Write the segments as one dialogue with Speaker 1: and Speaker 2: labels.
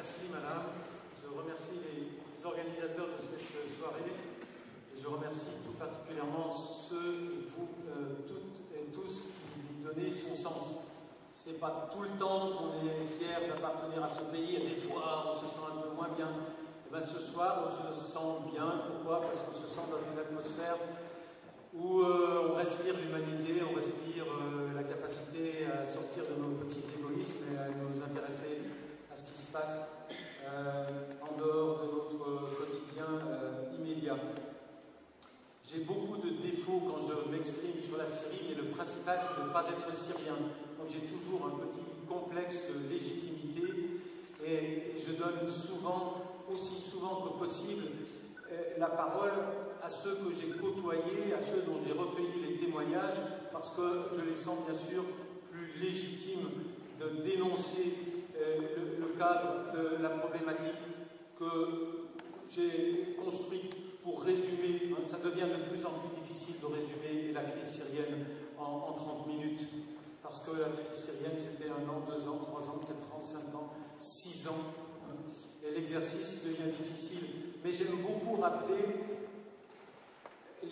Speaker 1: Merci madame. Je remercie les organisateurs de cette soirée. Et je remercie tout particulièrement ceux, vous toutes et tous, qui lui donnez son sens. C'est pas tout le temps qu'on est fier d'appartenir à ce pays, et des fois on se sent un peu moins bien. Et bien ce soir on se sent bien. Pourquoi? Parce qu'on se sent dans une atmosphère où on respire l'humanité, on respire la capacité à sortir de nos petits égoïsmes et à nous intéresser à ce qui se passe en dehors de notre quotidien immédiat. J'ai beaucoup de défauts quand je m'exprime sur la Syrie, mais le principal c'est de ne pas être syrien. Donc j'ai toujours un petit complexe de légitimité et je donne souvent, aussi souvent que possible, la parole à ceux que j'ai côtoyés, à ceux dont j'ai recueilli les témoignages, parce que je les sens bien sûr plus légitimes de dénoncer le cadre de la problématique que j'ai construite pour résumer. Ça devient de plus en plus difficile de résumer la crise syrienne en 30 minutes, parce que la crise syrienne c'était 1 an, 2 ans, 3 ans, 4 ans, 5 ans, 6 ans, et l'exercice devient difficile. Mais j'aime beaucoup rappeler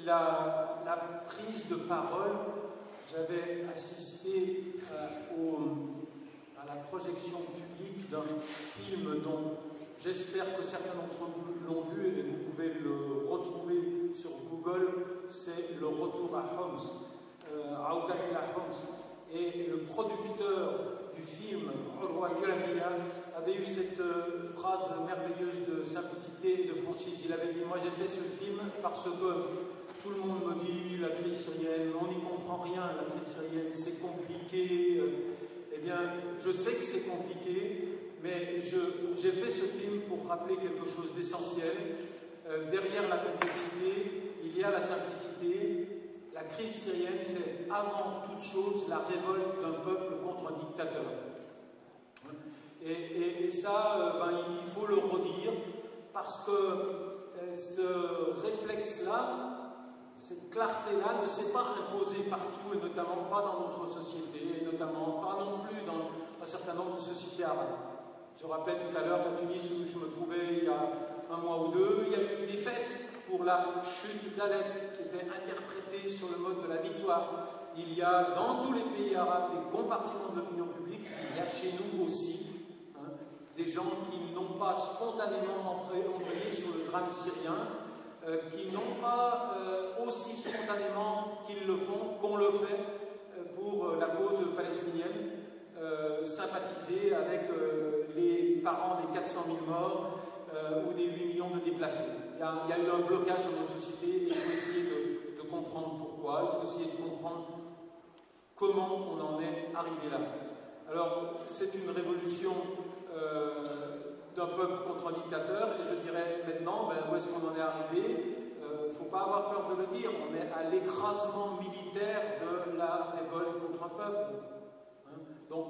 Speaker 1: la prise de parole. J'avais assisté à la projection publique d'un film dont j'espère que certains d'entre vous l'ont vu et vous pouvez le retrouver sur Google. C'est Le Retour à Homs, Aoudat ila Homs. Et le producteur du film, Urwa Muramiya, avait eu cette phrase merveilleuse de simplicité et de franchise. Il avait dit: moi j'ai fait ce film parce que tout le monde me dit la crise syrienne, on n'y comprend rien, la crise syrienne, c'est compliqué. Eh bien, je sais que c'est compliqué, mais j'ai fait ce film pour rappeler quelque chose d'essentiel. Derrière la complexité, il y a la simplicité. La crise syrienne, c'est avant toute chose la révolte d'un peuple contre un dictateur. Et ça, il faut le redire, parce que ce réflexe-là, cette clarté-là ne s'est pas imposée partout, et notamment pas dans notre société, et notamment pas non plus dans un certain nombre de sociétés arabes. Je rappelle tout à l'heure qu'à Tunis, où je me trouvais il y a 1 mois ou 2, il y a eu des fêtes pour la chute d'Alep, qui était interprétée sur le mode de la victoire. Il y a dans tous les pays arabes des compartiments de l'opinion publique, il y a chez nous aussi des gens qui n'ont pas spontanément embrayé sur le drame syrien, qui n'ont pas aussi spontanément qu'ils le font, qu'on le fait pour la cause palestinienne, sympathiser avec les parents des 400 000 morts ou des 8 millions de déplacés. Il y a eu un blocage dans notre société et il faut essayer de comprendre pourquoi, il faut essayer de comprendre comment on en est arrivé là. Alors, c'est une révolution d'un peuple contre un dictateur, et je dirais maintenant, où est-ce qu'on en est arrivé? Il ne faut pas avoir peur de le dire, on est à l'écrasement militaire de la révolte contre un peuple. Donc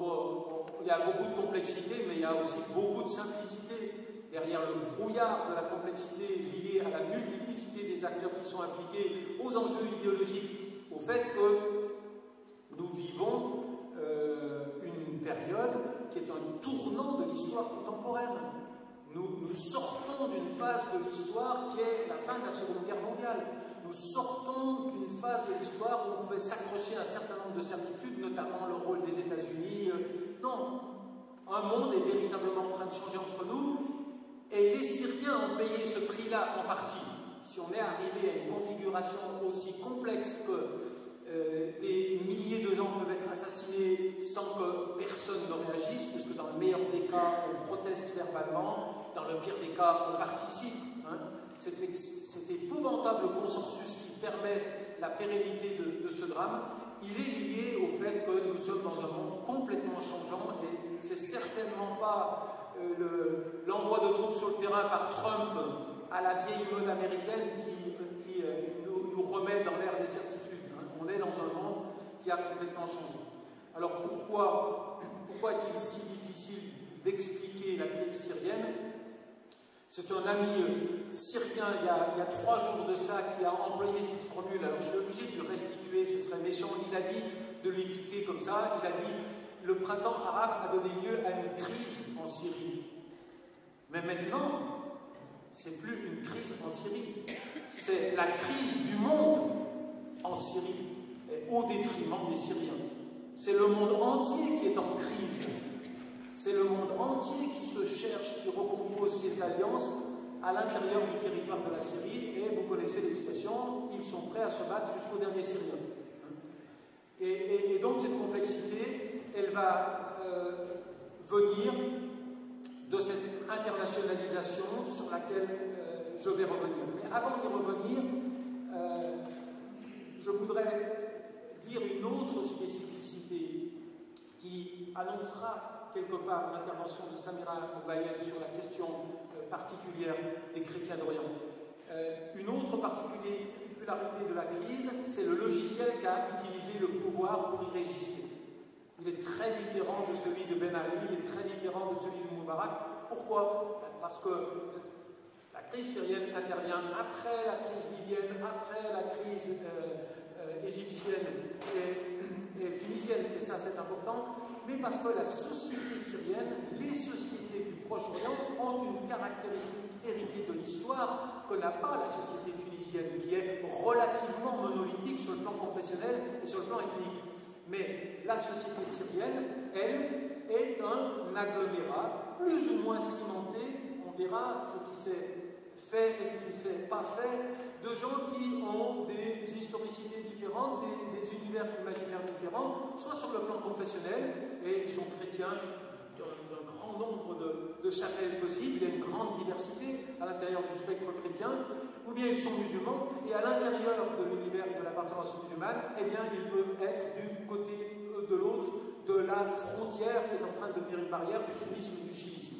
Speaker 1: il y a beaucoup de complexité, mais il y a aussi beaucoup de simplicité. Derrière le brouillard de la complexité liée à la multiplicité des acteurs qui sont impliqués, aux enjeux idéologiques, au fait que nous vivons une période qui est un tournant de l'histoire contemporaine. Nous sortons d'une phase de l'histoire qui est la fin de la Seconde Guerre mondiale. Nous sortons d'une phase de l'histoire où on pouvait s'accrocher à un certain nombre de certitudes, notamment le rôle des États-Unis. Non, un monde est véritablement en train de changer entre nous, et les Syriens ont payé ce prix-là en partie. Si on est arrivé à une configuration aussi complexe que des milliers de gens peuvent être assassinés sans que personne ne réagisse, puisque dans le meilleur des cas, on proteste verbalement, dans le pire des cas, on participe. Cet épouvantable consensus qui permet la pérennité de ce drame, il est lié au fait que nous sommes dans un monde complètement changeant, et c'est certainement pas l'envoi de troupes sur le terrain par Trump à la vieille mode américaine qui nous remet dans l'ère des certitudes. On est dans un monde qui a complètement changé. Alors pourquoi est-il si difficile d'expliquer la crise syrienne? C'est un ami syrien, il y a 3 jours de ça, qui a employé cette formule. Alors je suis obligé de lui restituer, ce serait méchant. Il a dit, de lui piquer comme ça, il a dit: le printemps arabe a donné lieu à une crise en Syrie. Mais maintenant, c'est plus une crise en Syrie, c'est la crise du monde en Syrie, et au détriment des Syriens. C'est le monde entier qui est en crise. C'est le monde entier qui se cherche, qui recompose ses alliances à l'intérieur du territoire de la Syrie, et vous connaissez l'expression, ils sont prêts à se battre jusqu'au dernier Syrien. Et donc cette complexité, elle va venir de cette internationalisation sur laquelle je vais revenir. Mais avant d'y revenir, je voudrais dire une autre spécificité qui annoncera quelque part l'intervention de Samira Moubayel sur la question particulière des chrétiens d'Orient. Une autre particularité de la crise, c'est le logiciel qu'a utilisé le pouvoir pour y résister. Il est très différent de celui de Ben Ali, il est très différent de celui de Moubarak. Pourquoi? Parce que la crise syrienne intervient après la crise libyenne, après la crise égyptienne et tunisienne, et ça c'est important, mais parce que la société syrienne, les sociétés du Proche-Orient ont une caractéristique héritée de l'histoire que n'a pas la société tunisienne, qui est relativement monolithique sur le plan confessionnel et sur le plan ethnique. Mais la société syrienne, elle, est un agglomérat plus ou moins cimenté, on verra ce qui s'est fait et ce qui ne s'est pas fait, de gens qui ont des historicités différentes, des univers imaginaires différents, soit sur le plan confessionnel, et ils sont chrétiens d'un grand nombre de chapelles possibles, il y a une grande diversité à l'intérieur du spectre chrétien, ou bien ils sont musulmans, et à l'intérieur de l'univers de l'appartenance musulmane, eh bien ils peuvent être du côté de l'autre, de la frontière qui est en train de devenir une barrière du sunnisme et du chiisme.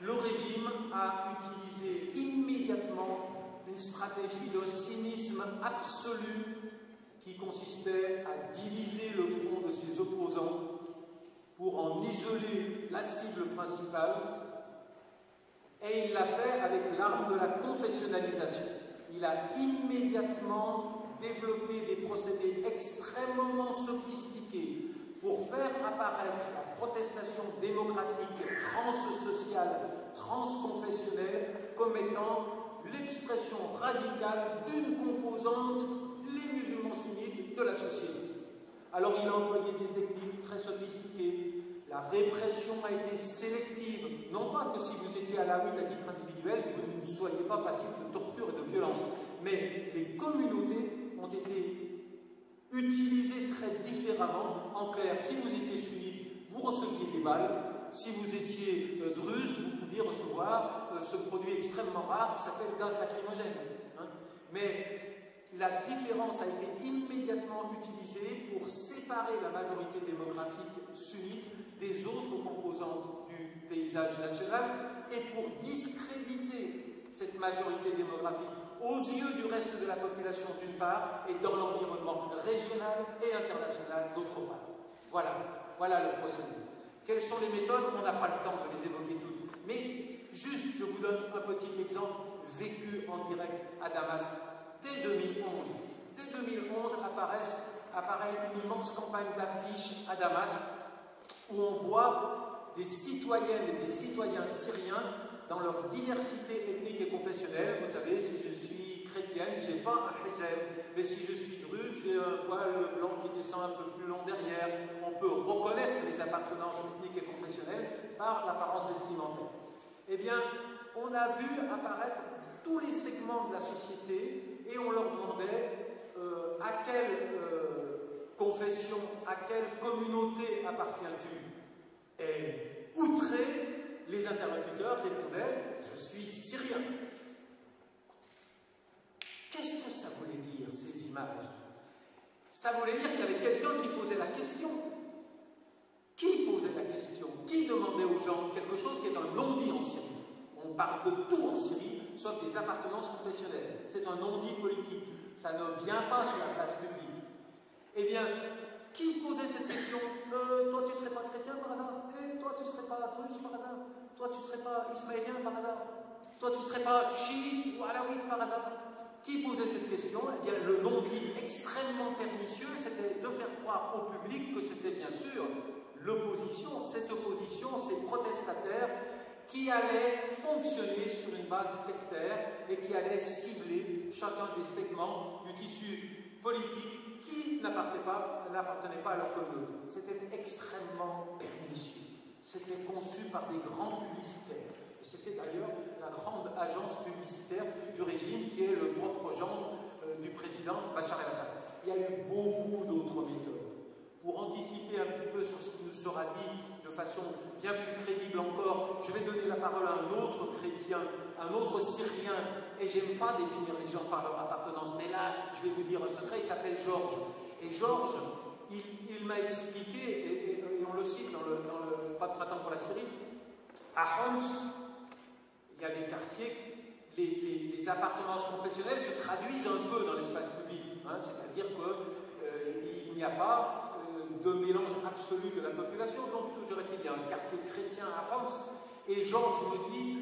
Speaker 1: Le régime a utilisé immédiatement une stratégie de cynisme absolu qui consistait à diviser le front de ses opposants pour en isoler la cible principale, et il l'a fait avec l'arme de la confessionnalisation. Il a immédiatement développé des procédés extrêmement sophistiqués pour faire apparaître la protestation démocratique, transsociale, transconfessionnelle, comme étant l'expression radicale d'une composante, les musulmans sunnites, de la société. Alors il a employé des techniques très sophistiquées. La répression a été sélective. Non pas que si vous étiez alawite à titre individuel, vous ne soyez pas passible de torture et de violence, mais les communautés ont été utilisées très différemment. En clair, si vous étiez sunnite, vous receviez des balles. Si vous étiez druze, vous pouviez recevoir ce produit extrêmement rare qui s'appelle gaz lacrymogène. Mais la différence a été immédiatement utilisée pour séparer la majorité démographique sunnite des autres composantes du paysage national et pour discréditer cette majorité démographique aux yeux du reste de la population d'une part et dans l'environnement régional et international d'autre part. Voilà le procédé. Quelles sont les méthodes? On n'a pas le temps de les évoquer toutes. Mais juste, je vous donne un petit exemple vécu en direct à Damas. Dès 2011, apparaît une immense campagne d'affiches à Damas où on voit des citoyennes et des citoyens syriens dans leur diversité ethnique et confessionnelle. Vous savez, si je suis chrétienne, je n'ai pas un hijab, mais si je suis druze, j'ai un voile blanc qui descend un peu plus long derrière. On peut reconnaître les appartenances ethniques et confessionnelles par l'apparence vestimentaire. Eh bien, on a vu apparaître tous les segments de la société et on leur demandait à quelle confession, à quelle communauté appartiens-tu? Et outrés, les interlocuteurs répondaient « Je suis syrien ». Qu'est-ce que ça voulait dire, ces images? Ça voulait dire qu'il y avait quelqu'un qui posait la question. Qui posait la question? Qui demandait aux gens quelque chose qui est un non-dit en Syrie? On parle de tout en Syrie, sauf des appartenances confessionnelles. C'est un non-dit politique. Ça ne vient pas sur la place publique. Eh bien, qui posait cette question? Toi, tu ne serais pas chrétien par hasard? Toi, tu ne serais pas druze par hasard? Toi, tu ne serais pas ismaélien par hasard? Toi, tu ne serais pas chiite ou alawite par hasard? Qui posait cette question? Eh bien, le non-dit extrêmement pernicieux, c'était de faire croire au public que c'était bien sûr l'opposition, cette opposition, ces protestataires qui allait fonctionner sur une base sectaire et qui allait cibler chacun des segments du tissu politique qui n'appartenait pas à leur communauté. C'était extrêmement pernicieux. C'était conçu par des grands publicitaires. Et c'était d'ailleurs la grande agence publicitaire du régime qui est le propre genre du président Bachar el-Assad. Il y a eu beaucoup d'autres méthodes. Pour anticiper un petit peu sur ce qui nous sera dit de façon bien plus crédible encore, je vais donner la parole à un autre chrétien, un autre Syrien, et j'aime pas définir les gens par leur appartenance, mais là, je vais vous dire un secret, il s'appelle Georges. Et Georges, il m'a expliqué, et on le cite dans le Pas de printemps pour la Syrie, à Homs, il y a des quartiers, les appartenances confessionnelles se traduisent un peu dans l'espace public, hein, c'est-à-dire qu'il n'y a pas de mélange absolu de la population, donc toujours est-il, il y a un quartier chrétien à Homs, et Georges me dit,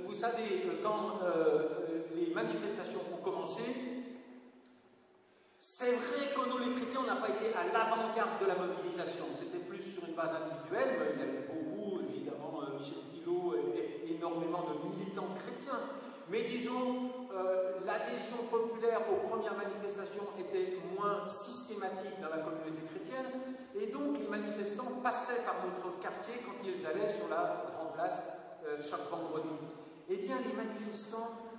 Speaker 1: vous savez, quand les manifestations ont commencé, c'est vrai que nous les chrétiens, on n'a pas été à l'avant-garde de la mobilisation, c'était plus sur une base individuelle, mais il y avait beaucoup, évidemment, Michel Thillot et énormément de militants chrétiens, mais disons, l'adhésion populaire aux premières manifestations était moins systématique dans la communauté chrétienne, et donc les manifestants passaient par notre quartier quand ils allaient sur la grande place chaque vendredi. Eh bien, les manifestants,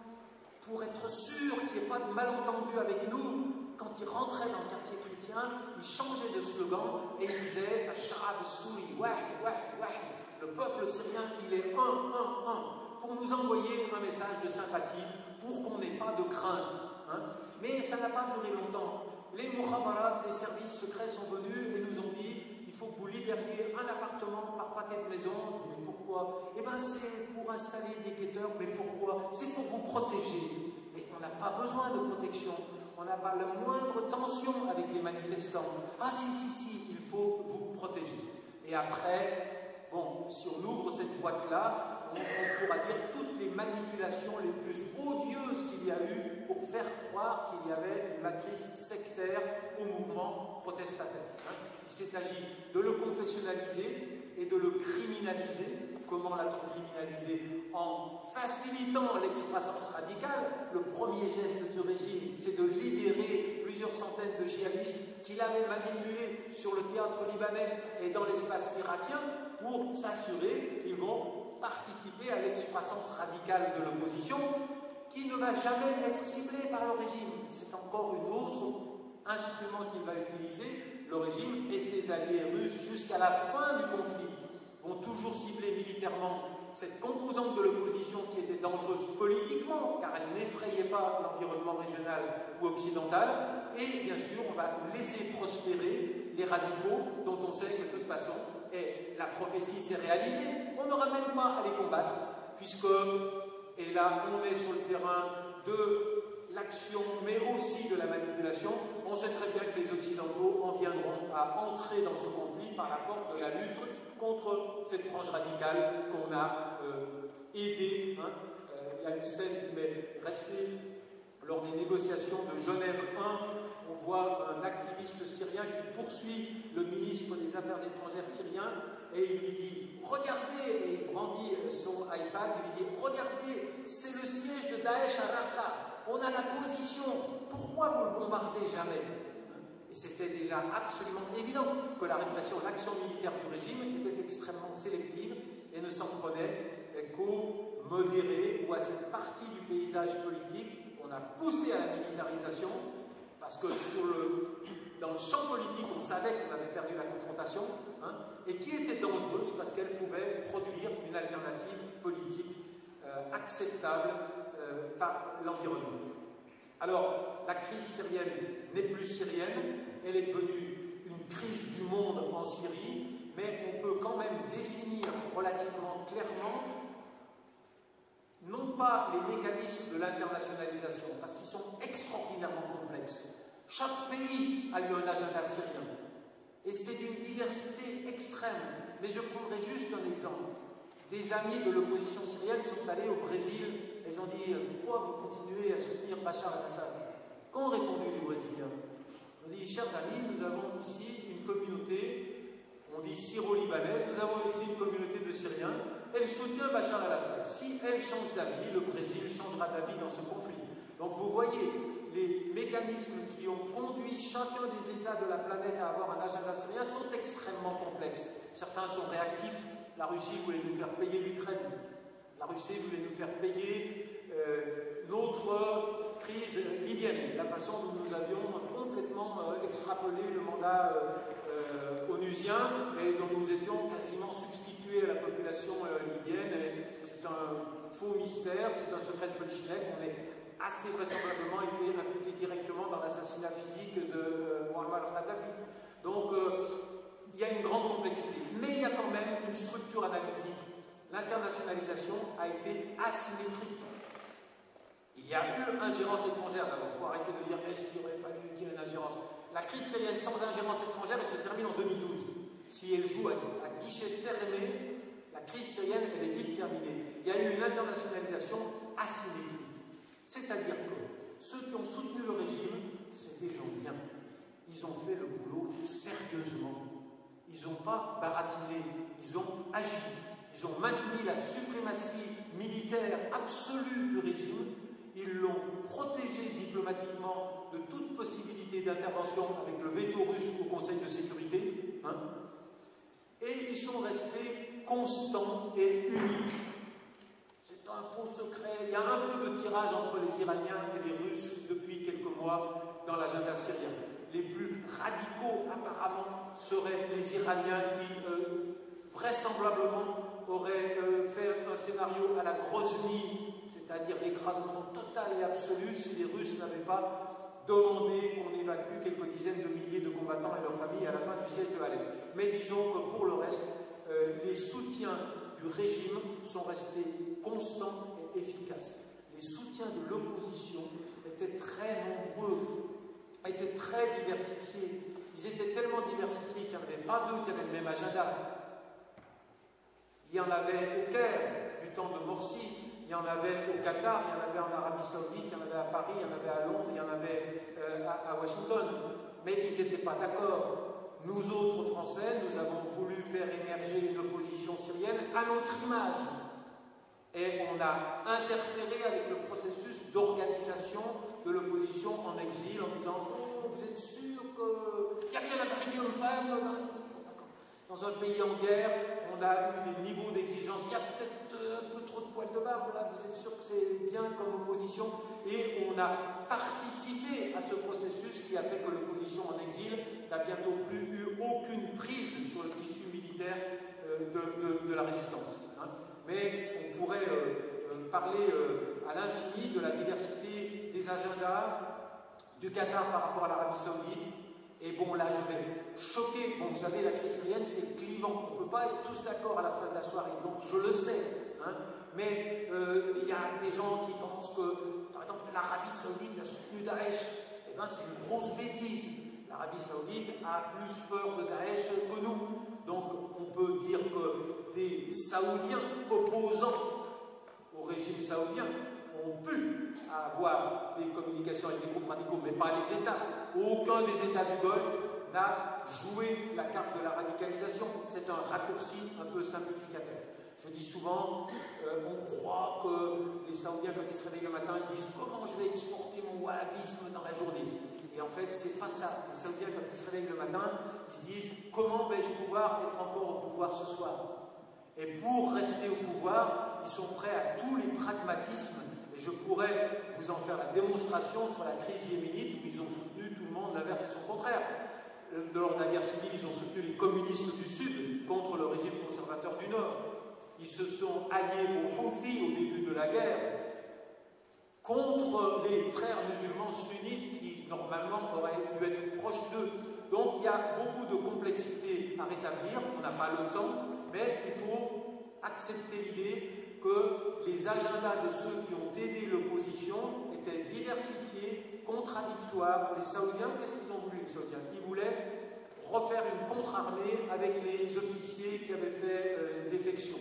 Speaker 1: pour être sûrs qu'il n'y ait pas de malentendu avec nous, quand ils rentraient dans le quartier chrétien, ils changeaient de slogan et ils disaient « Al-Sha'ab al-Souri, wahid, wahid, wahid ». Le peuple syrien, il est un, pour nous envoyer un message de sympathie, pour qu'on n'ait pas de crainte. Hein. Mais ça n'a pas duré longtemps. Les mukhabarat, les services secrets sont venus et nous ont dit il faut que vous libériez un appartement par pâté de maison. Mais pourquoi? Eh bien, c'est pour installer des guetteurs. Mais pourquoi? C'est pour vous protéger. Mais on n'a pas besoin de protection. On n'a pas la moindre tension avec les manifestants. Ah si, il faut vous protéger. Et après, bon, si on ouvre cette boîte-là, on pourra dire toutes les manipulations les plus odieuses qu'il y a eu pour faire croire qu'il y avait une matrice sectaire au mouvement protestataire. Il s'est agi de le confessionnaliser et de le criminaliser. Comment l'a-t-on criminalisé? En facilitant l'excroissance radicale. Le premier geste du régime, c'est de libérer plusieurs centaines de djihadistes qu'il avait manipulés sur le théâtre libanais et dans l'espace irakien pour s'assurer qu'ils vont participer à l'excroissance radicale de l'opposition qui ne va jamais être ciblée par le régime. C'est encore un autre instrument qu'il va utiliser. Le régime et ses alliés russes jusqu'à la fin du conflit vont toujours cibler militairement cette composante de l'opposition qui était dangereuse politiquement car elle n'effrayait pas l'environnement régional ou occidental, et bien sûr on va laisser prospérer les radicaux dont on sait que de toute façon, et la prophétie s'est réalisée, on n'aura même pas à les combattre puisque, et là on est sur le terrain de l'action mais aussi de la manipulation, on sait très bien que les Occidentaux en viendront à entrer dans ce conflit par la porte de la lutte contre cette frange radicale qu'on a aidée. Hein. Il y a une scène qui m'est restée lors des négociations de Genève 1. On voit un activiste syrien qui poursuit le ministre des Affaires étrangères syrien et il lui dit « Regardez !» et il brandit son iPad, il lui dit « Regardez, c'est le siège de Daesh à Raqqa. On a la position. Pourquoi vous ne bombardez jamais ?» Et c'était déjà absolument évident que la répression, l'action militaire du régime était extrêmement sélective et ne s'en prenait qu'aux modérés ou à cette partie du paysage politique qu'on a poussé à la militarisation parce que dans le champ politique, on savait qu'on avait perdu la confrontation et qui était dangereuse parce qu'elle pouvait produire une alternative politique acceptable par l'environnement. Alors, la crise syrienne n'est plus syrienne, elle est devenue une crise du monde en Syrie, mais on peut quand même définir relativement clairement, non pas les mécanismes de l'internationalisation, parce qu'ils sont extraordinairement complexes. Chaque pays a eu un agenda syrien, et c'est d'une diversité extrême. Mais je prendrai juste un exemple. Des amis de l'opposition syrienne sont allés au Brésil, et ils ont dit « Pourquoi vous continuez à soutenir Bachar el-Assad ?» Qu'ont répondu les Brésiliens? On dit « Chers amis, nous avons ici une communauté, on dit syro-libanaise, nous avons ici une communauté de Syriens, elle soutient Bachar el-Assad. Si elle change d'avis, le Brésil changera d'avis dans ce conflit. Donc vous voyez, les mécanismes qui ont conduit chacun des États de la planète à avoir un agenda syrien sont extrêmement complexes. Certains sont réactifs. La Russie voulait nous faire payer l'Ukraine. La Russie voulait nous faire payer l'autre crise libyenne, la façon dont nous avions complètement extrapolé le mandat onusien et dont nous étions quasiment substitués à la population libyenne. C'est un faux mystère, c'est un secret de Polichinelle. On est assez vraisemblablement été impliqué directement dans l'assassinat physique de Muammar Kadhafi. Donc il y a une grande complexité, mais il y a quand même une structure analytique. L'internationalisation a été asymétrique. Il y a eu ingérence étrangère. D'abord, il faut arrêter de dire est-ce qu'il aurait fallu qu'il y ait une ingérence. La crise syrienne sans ingérence étrangère, elle se termine en 2012. Si elle joue à guichet fermé, la crise syrienne, elle est vite terminée. Il y a eu une internationalisation asymétrique. C'est-à-dire que ceux qui ont soutenu le régime, c'est des gens bien. Ils ont fait le boulot sérieusement. Ils n'ont pas baratiné, ils ont agi. Ils ont maintenu la suprématie militaire absolue du régime. Ils l'ont protégé diplomatiquement de toute possibilité d'intervention avec le veto russe au Conseil de sécurité. Et ils sont restés constants et unis. C'est un faux secret. Il y a un peu de tirage entre les Iraniens et les Russes depuis quelques mois dans l'agenda syrien. Les plus radicaux, apparemment, seraient les Iraniens qui, vraisemblablement, auraient fait un scénario à la Grozny, c'est-à-dire l'écrasement total et absolu si les Russes n'avaient pas demandé qu'on évacue quelques dizaines de milliers de combattants et leurs familles à la fin du siège de Alep. Mais disons que pour le reste, les soutiens du régime sont restés constants et efficaces. Les soutiens de l'opposition étaient très nombreux, étaient très diversifiés. Ils étaient tellement diversifiés qu'il n'y en avait pas deux qui avaient le même agenda. Il y en avait au Caire, du temps de Morsi, il y en avait au Qatar, il y en avait en Arabie Saoudite, il y en avait à Paris, il y en avait à Londres, il y en avait à Washington. Mais ils n'étaient pas d'accord. Nous autres Français, nous avons voulu faire émerger une opposition syrienne à notre image. Et on a interféré avec le processus d'organisation de l'opposition en exil en disant « Oh, vous êtes sûr qu'il y a bien la parité homme-femme dans un pays en guerre, on a eu des niveaux d'exigence. Il y a peut-être un peu trop de poils de barbe, là, vous êtes sûr que c'est bien comme opposition. Et on a participé à ce processus qui a fait que l'opposition en exil n'a bientôt plus eu aucune prise sur le tissu militaire de la résistance. Mais on pourrait parler à l'infini de la diversité des agendas du Qatar par rapport à l'Arabie Saoudite. Et bon, là, je vais choquer. Bon, vous savez, la crise syrienne, c'est clivant. On ne peut pas être tous d'accord à la fin de la soirée. Donc, je le sais. Mais il y a des gens qui pensent que, par exemple, l'Arabie Saoudite a soutenu Daesh. Eh bien, c'est une grosse bêtise. L'Arabie Saoudite a plus peur de Daesh que nous. Donc, on peut dire que des Saoudiens opposants au régime saoudien ont pu avoir des communications avec des groupes radicaux, mais pas les États. Aucun des États du Golfe n'a joué la carte de la radicalisation. C'est un raccourci un peu simplificateur. Je dis souvent, on croit que les Saoudiens, quand ils se réveillent le matin, ils disent « Comment je vais exporter mon wahhabisme dans la journée ?» Et en fait, c'est pas ça. Les Saoudiens, quand ils se réveillent le matin, ils se disent « Comment vais-je pouvoir être encore au pouvoir ce soir ?» Et pour rester au pouvoir, ils sont prêts à tous les pragmatismes. Et je pourrais vous en faire la démonstration sur la crise yéménite, où ils ont soutenu tout le monde l'inverse et son contraire. Lors de la guerre civile, ils ont soutenu les communistes du Sud contre le régime conservateur du Nord. Ils se sont alliés aux Houthis au début de la guerre contre les frères musulmans sunnites qui, normalement, auraient dû être proches d'eux. Donc, il y a beaucoup de complexité à rétablir. On n'a pas le temps, mais il faut accepter l'idée que les agendas de ceux qui ont aidé l'opposition étaient diversifiés, contradictoires. Les Saoudiens, qu'est-ce qu'ils ont voulu, les Saoudiens? Ils voulaient refaire une contre-armée avec les officiers qui avaient fait défection.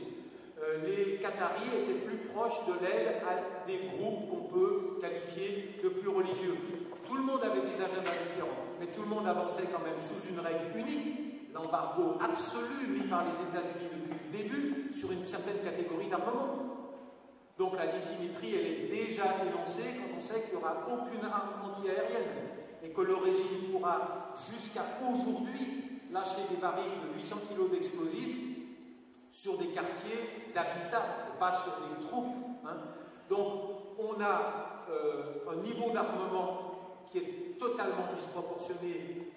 Speaker 1: Les Qataris étaient plus proches de l'aide à des groupes qu'on peut qualifier de plus religieux. Tout le monde avait des agendas différents, mais tout le monde avançait quand même sous une règle unique, l'embargo absolu mis par les États-Unis depuis le début sur une certaine catégorie d'armement. Donc la dissymétrie, elle est déjà énoncée quand on sait qu'il n'y aura aucune arme anti-aérienne et que le régime pourra jusqu'à aujourd'hui lâcher des barils de 800 kg d'explosifs sur des quartiers d'habitat et pas sur des troupes. Donc on a un niveau d'armement qui est totalement disproportionné.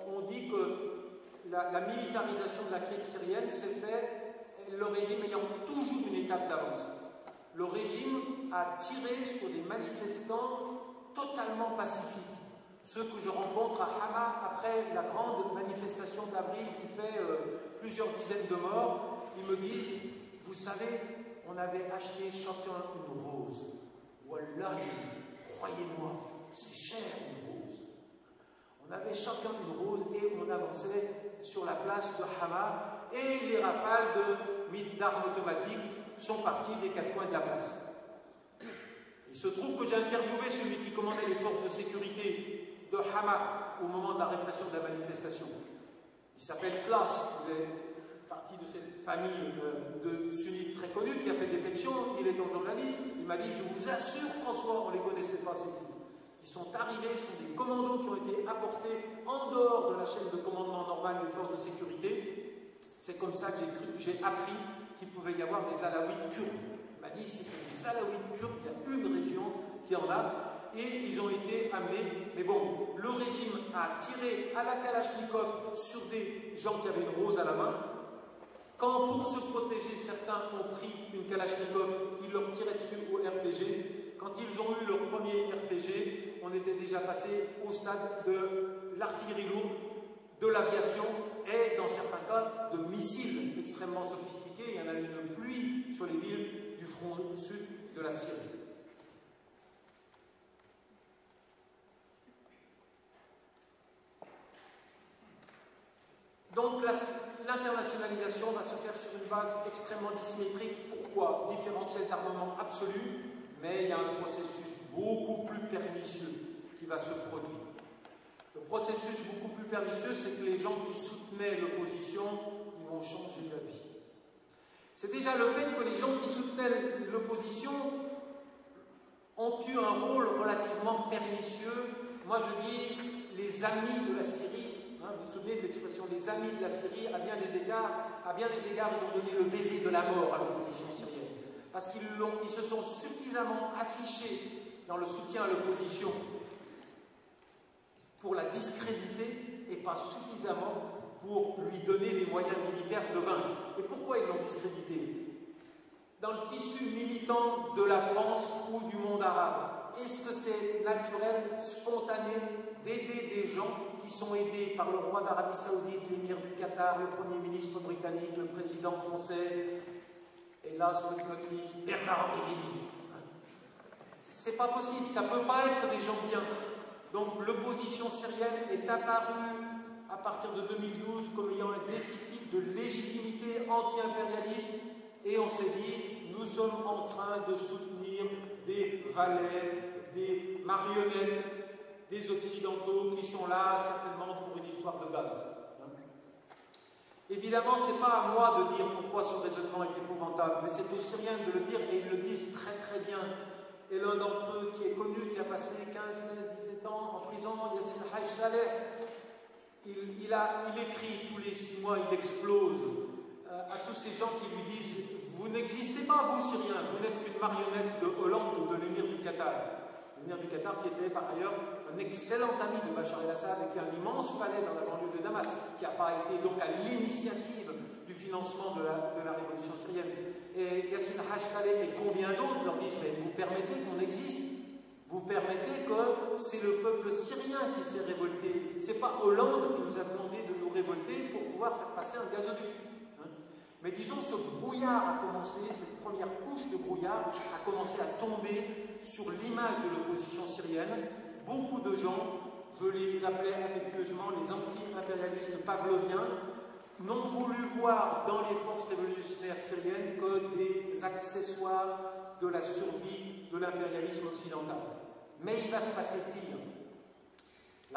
Speaker 1: On dit que la militarisation de la crise syrienne s'est faite, le régime ayant toujours une étape d'avance. Le régime a tiré sur des manifestants totalement pacifiques. Ceux que je rencontre à Hama après la grande manifestation d'avril qui fait plusieurs dizaines de morts, ils me disent, vous savez, on avait acheté chacun une rose. Wallahi, croyez-moi, c'est cher une rose. On avait chacun une rose et on avançait sur la place de Hama et les rafales d'armes automatiques sont parties des quatre coins de la place. Il se trouve que j'ai interviewé celui qui commandait les forces de sécurité de Hama au moment de la répression de la manifestation. Il s'appelle Klaas, il est partie de cette famille de sunnites très connue qui a fait défection, il est en Jordanie. Il m'a dit, je vous assure François, on ne les connaissait pas ces types. Ils sont arrivés, ce sont des commandos qui ont été apportés en dehors de la chaîne de commandement normale des forces de sécurité. C'est comme ça que j'ai appris qu'il pouvait y avoir des alaouites kurdes. Il m'a dit, c'est des alaouites kurdes, il y a une région qui en a, et ils ont été amenés. Mais bon, le régime a tiré à la Kalachnikov sur des gens qui avaient une rose à la main. Quand, pour se protéger, certains ont pris une Kalachnikov, ils leur tiraient dessus au RPG. Quand ils ont eu leur premier RPG, on était déjà passé au stade de l'artillerie lourde, de l'aviation et, dans certains cas, de missiles extrêmement sophistiqués. Il y en a une pluie sur les villes du front sud de la Syrie. Donc l'internationalisation va se faire sur une base extrêmement dissymétrique. Pourquoi? Différentiel d'armement absolu, mais il y a un processus beaucoup plus pernicieux qui va se produire. Le processus beaucoup plus pernicieux, c'est que les gens qui soutenaient l'opposition, ils vont changer d'avis. C'est déjà le fait que les gens qui soutenaient l'opposition ont eu un rôle relativement pernicieux. Moi je dis les amis de la Syrie. Vous vous souvenez de l'expression les amis de la Syrie, à bien des égards, ils ont donné le baiser de la mort à l'opposition syrienne. Parce qu'ils se sont suffisamment affichés dans le soutien à l'opposition pour la discréditer et pas suffisamment pour lui donner les moyens militaires de vaincre. Et pourquoi ils l'ont discrédité? Dans le tissu militant de la France ou du monde arabe, est-ce que c'est naturel, spontané, d'aider des gens qui sont aidés par le roi d'Arabie Saoudite, l'émir du Qatar, le Premier ministre britannique, le président français, hélas, notre ministre Bernard-Henri? C'est pas possible, ça ne peut pas être des gens bien. Donc l'opposition syrienne est apparue à partir de 2012 comme ayant un déficit de légitimité anti-impérialiste et on s'est dit, nous sommes en train de soutenir des valets, des marionnettes, des Occidentaux qui sont là certainement pour une histoire de gaz. Évidemment, ce n'est pas à moi de dire pourquoi ce raisonnement est épouvantable, mais c'est aux Syriens de le dire et ils le disent très très bien. Et l'un d'entre eux qui est connu, qui a passé 15, 16, 17 ans en prison, Yassine Haj Saleh, il écrit tous les 6 mois, il explose à tous ces gens qui lui disent « Vous n'existez pas, vous Syriens, vous n'êtes qu'une marionnette de Hollande ou de l'émir du Qatar ». L'émir du Qatar qui était par ailleurs un excellent ami de Bachar el-Assad et qui a un immense palais dans la banlieue de Damas, qui n'a pas été donc à l'initiative du financement de la révolution syrienne. Et Yassine Haj Saleh et combien d'autres leur disent « Mais vous permettez qu'on existe, vous permettez que c'est le peuple syrien qui s'est révolté. C'est pas Hollande qui nous a demandé de nous révolter pour pouvoir faire passer un gazoduc. » Mais disons, ce brouillard a commencé, cette première couche de brouillard a commencé à tomber sur l'image de l'opposition syrienne. Beaucoup de gens, je les appelais affectueusement les anti-impérialistes pavloviens, n'ont voulu voir dans les forces révolutionnaires syriennes que des accessoires de la survie de l'impérialisme occidental. Mais il va se passer pire.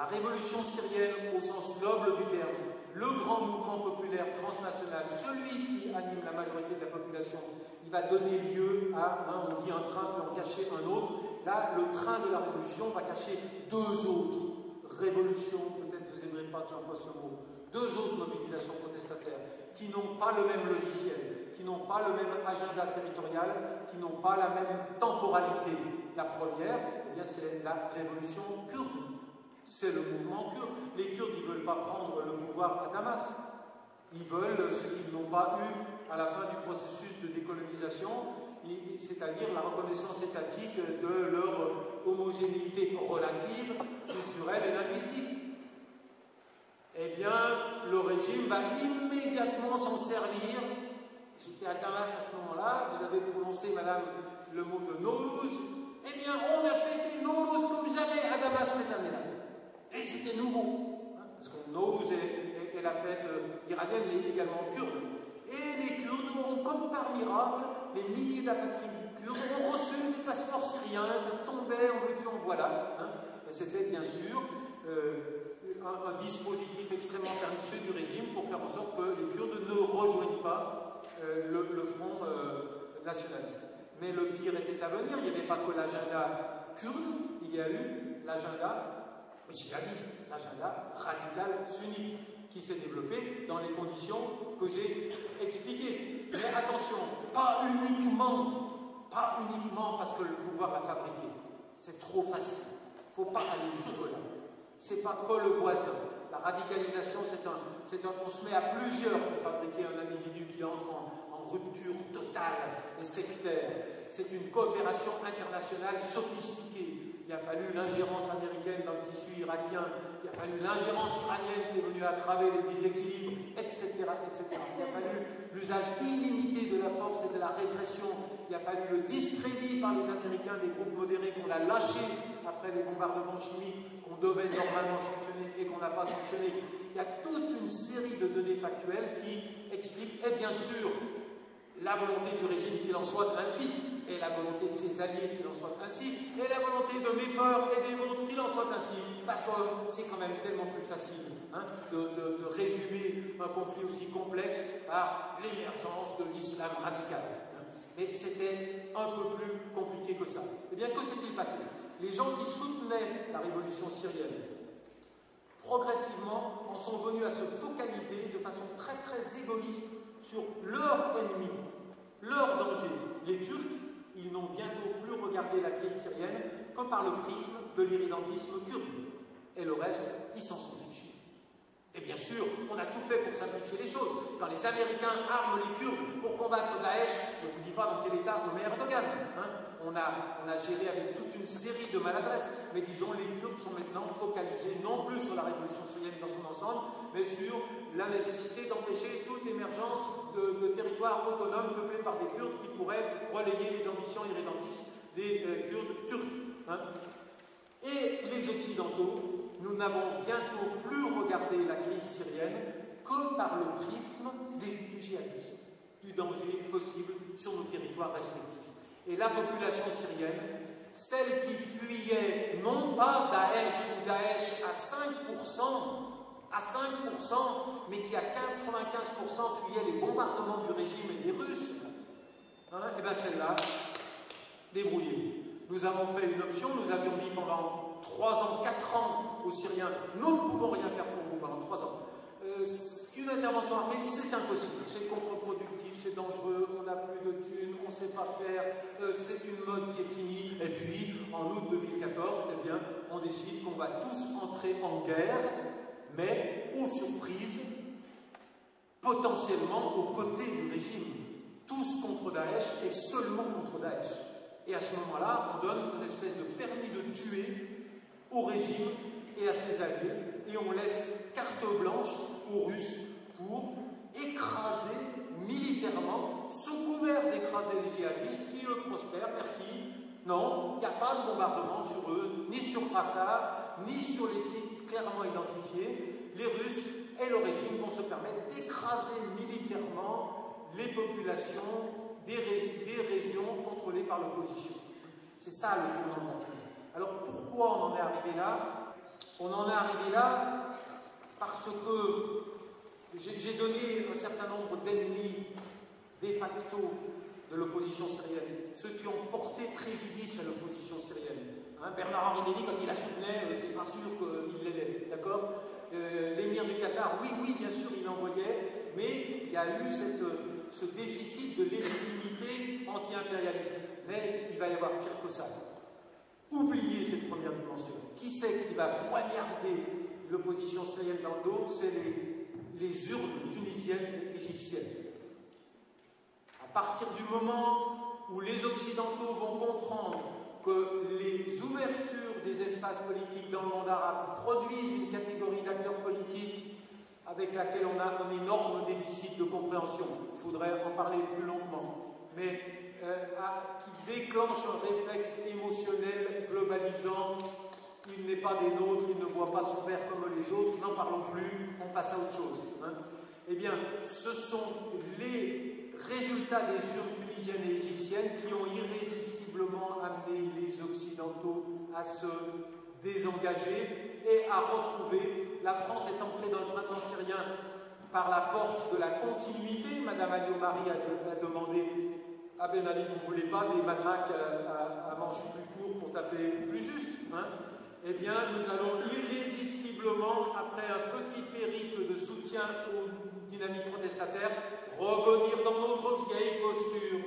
Speaker 1: La révolution syrienne, au sens noble du terme, le grand mouvement populaire transnational, celui qui anime la majorité de la population, il va donner lieu à, on dit un train peut en cacher un autre. Là, le train de la révolution va cacher deux autres révolutions, peut-être vous n'aimerez pas que j'emploie ce mot, deux autres mobilisations protestataires qui n'ont pas le même logiciel, qui n'ont pas le même agenda territorial, qui n'ont pas la même temporalité. La première, eh bien, c'est la révolution kurde. C'est le mouvement kurde. Les Kurdes, ils ne veulent pas prendre le pouvoir à Damas. Ils veulent ce qu'ils n'ont pas eu à la fin du processus de décolonisation, c'est-à-dire la reconnaissance étatique de leur homogénéité relative, culturelle et linguistique. Eh bien, le régime va immédiatement s'en servir. J'étais à Damas à ce moment-là, vous avez prononcé, madame, le mot de Nowruz. Eh bien, on a fêté Nowruz comme jamais à Damas cette année-là. Et c'était nouveau, hein, parce que Nowruz est la fête iranienne, mais également kurde. Et les Kurdes ont, comme par miracle, les milliers d'apatrides kurdes ont reçu des passeports syriens, ça tombait en veux-tu en voilà. Hein, et c'était bien sûr un dispositif extrêmement pernicieux du régime pour faire en sorte que les Kurdes ne rejoignent pas le front nationaliste. Mais le pire était à venir, il n'y avait pas que l'agenda kurde, il y a eu l'agenda djihadiste, l'agenda radical sunnite, qui s'est développé dans les conditions que j'ai expliquées. Mais attention, pas uniquement parce que le pouvoir l'a fabriqué. C'est trop facile. Il ne faut pas aller jusque-là. C'est pas que le voisin. La radicalisation, on se met à plusieurs pour fabriquer un individu qui entre en rupture totale et sectaire. C'est une coopération internationale sophistiquée. Il a fallu l'ingérence américaine dans le tissu irakien, il a fallu l'ingérence iranienne qui est venue aggraver les déséquilibres, etc., etc. Il a fallu l'usage illimité de la force et de la répression. Il a fallu le discrédit par les Américains des groupes modérés qu'on a lâchés après les bombardements chimiques qu'on devait normalement sanctionner et qu'on n'a pas sanctionnés. Il y a toute une série de données factuelles qui expliquent, et bien sûr, la volonté du régime qu'il en soit ainsi, et la volonté de ses alliés qu'il en soit ainsi, et la volonté de mes peurs et des vôtres qu'il en soit ainsi, parce que c'est quand même tellement plus facile de résumer un conflit aussi complexe par l'émergence de l'islam radical. Mais c'était un peu plus compliqué que ça. Eh bien, que s'est-il passé? Les gens qui soutenaient la révolution syrienne, progressivement, en sont venus à se focaliser de façon très très égoïste sur leur ennemi, leur danger. Les Turcs, ils n'ont bientôt plus regardé la crise syrienne que par le prisme de l'irrédentisme kurde. Et le reste, ils s'en sont fichus. Et bien sûr, on a tout fait pour simplifier les choses. Quand les Américains arment les Kurdes pour combattre Daesh, je ne vous dis pas dans quel état on met Erdogan. On a géré avec toute une série de maladresses. Mais disons, les Kurdes sont maintenant focalisés non plus sur la révolution syrienne dans son ensemble, mais sur la nécessité d'empêcher toute émergence de territoires autonomes peuplés par des Kurdes qui pourraient relayer les ambitions irrédentistes des Kurdes turcs. Et les Occidentaux, nous n'avons bientôt plus regardé la crise syrienne que par le prisme du djihadisme, du danger possible sur nos territoires respectifs. Et la population syrienne, celle qui fuyait non pas Daesh ou Daesh à 5%, mais qui à 95% fuyait les bombardements du régime et des Russes, et bien celle-là, débrouillez-vous. Nous avons fait une option, nous avions dit pendant 3 ans, 4 ans aux Syriens, nous ne pouvons rien faire pour vous pendant 3 ans. Une intervention armée, c'est impossible, c'est contre-productif, c'est dangereux, on n'a plus de thunes, on ne sait pas faire, c'est une mode qui est finie. Et puis, en août 2014, eh bien, on décide qu'on va tous entrer en guerre, mais aux surprises, potentiellement aux côtés du régime. Tous contre Daesh et seulement contre Daesh. Et à ce moment-là, on donne une espèce de permis de tuer au régime et à ses alliés, et on laisse carte blanche aux Russes pour écraser militairement, sous couvert d'écraser les djihadistes qui, eux, prospèrent, merci. Non, il n'y a pas de bombardement sur eux, ni sur Raqqa, ni sur les sites clairement identifiés. Les Russes et le régime vont se permettre d'écraser militairement les populations des régions contrôlées par l'opposition. C'est ça le tournant de la crise. Alors pourquoi on en est arrivé là? On en est arrivé là parce que j'ai donné un certain nombre d'ennemis de facto de l'opposition syrienne, ceux qui ont porté préjudice à l'opposition syrienne. Hein, Bernard-Henri Lévy, quand il la soutenait, c'est pas sûr qu'il l'aidait, d'accord? L'émir du Qatar, oui, bien sûr, il envoyait, mais il y a eu ce déficit de légitimité anti-impérialiste. Mais il va y avoir pire que ça. Oubliez cette première dimension. Qui c'est qui va poignarder l'opposition syrienne dans le dos? C'est les urnes tunisiennes et égyptiennes. À partir du moment où les Occidentaux vont comprendre que les ouvertures des espaces politiques dans le monde arabe produisent une catégorie d'acteurs politiques avec laquelle on a un énorme déficit de compréhension, il faudrait en parler plus longuement, mais qui déclenche un réflexe émotionnel globalisant. Il n'est pas des nôtres, il ne boit pas son verre comme les autres, n'en parlons plus, on passe à autre chose. Hein. Eh bien, ce sont les résultats des urnes tunisiennes et égyptiennes qui ont irrésistiblement amené les Occidentaux à se désengager et à retrouver. La France est entrée dans le printemps syrien par la porte de la continuité. Madame Alliot-Marie a demandé à Ben Ali, vous ne voulez pas des matraques à manches plus courts pour taper plus juste, hein? Eh bien, nous allons irrésistiblement, après un petit périple de soutien aux dynamiques protestataires, revenir dans notre vieille posture.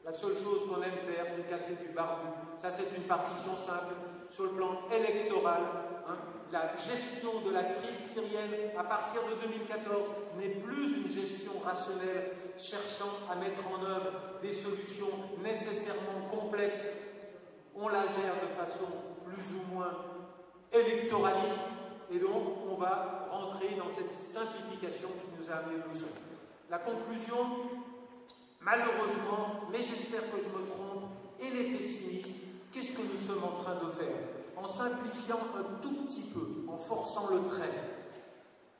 Speaker 1: La seule chose qu'on aime faire, c'est casser du barbu. Ça, c'est une partition simple sur le plan électoral. Hein. La gestion de la crise syrienne, à partir de 2014, n'est plus une gestion rationnelle, cherchant à mettre en œuvre des solutions nécessairement complexes. On la gère de façon plus ou moins électoraliste, et donc on va rentrer dans cette simplification qui nous a amené où nous sommes. La conclusion, malheureusement, mais j'espère que je me trompe, et les pessimistes, qu'est-ce que nous sommes en train de faire? En simplifiant un tout petit peu, en forçant le trait,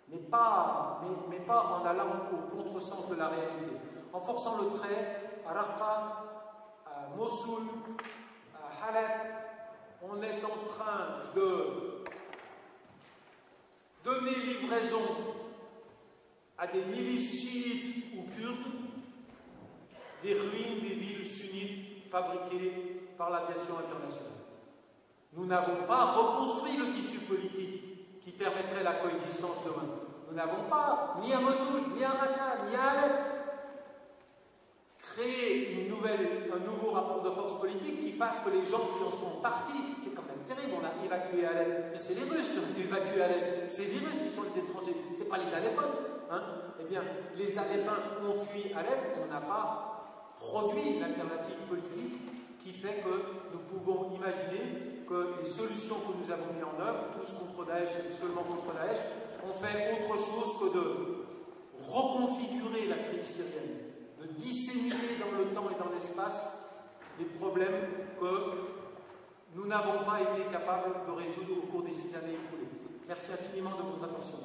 Speaker 1: mais pas en allant au contresens de la réalité. En forçant le trait, à Raqqa, à Mossoul, à Halep, on est en train de donner livraison à des milices chiites ou kurdes des ruines des villes sunnites fabriquées par l'aviation internationale. Nous n'avons pas reconstruit le tissu politique qui permettrait la coexistence demain. Nous n'avons pas, ni à Mossoul, ni à Raqqa, ni à Alep, créé un nouveau rapport de force politique qui fasse que les gens qui en sont partis, c'est quand même terrible, on a évacué Alep, mais c'est les Russes qui ont évacué Alep, c'est les Russes qui sont les étrangers, c'est pas les Alepins. Hein. Eh bien, les Alepins ont fui Alep, on n'a pas produit une alternative politique qui fait que nous pouvons imaginer que les solutions que nous avons mises en œuvre, tous contre Daesh et seulement contre Daesh, ont fait autre chose que de reconfigurer la crise syrienne, de disséminer dans le temps et dans l'espace les problèmes que nous n'avons pas été capables de résoudre au cours des 6 années écoulées. Merci infiniment de votre attention.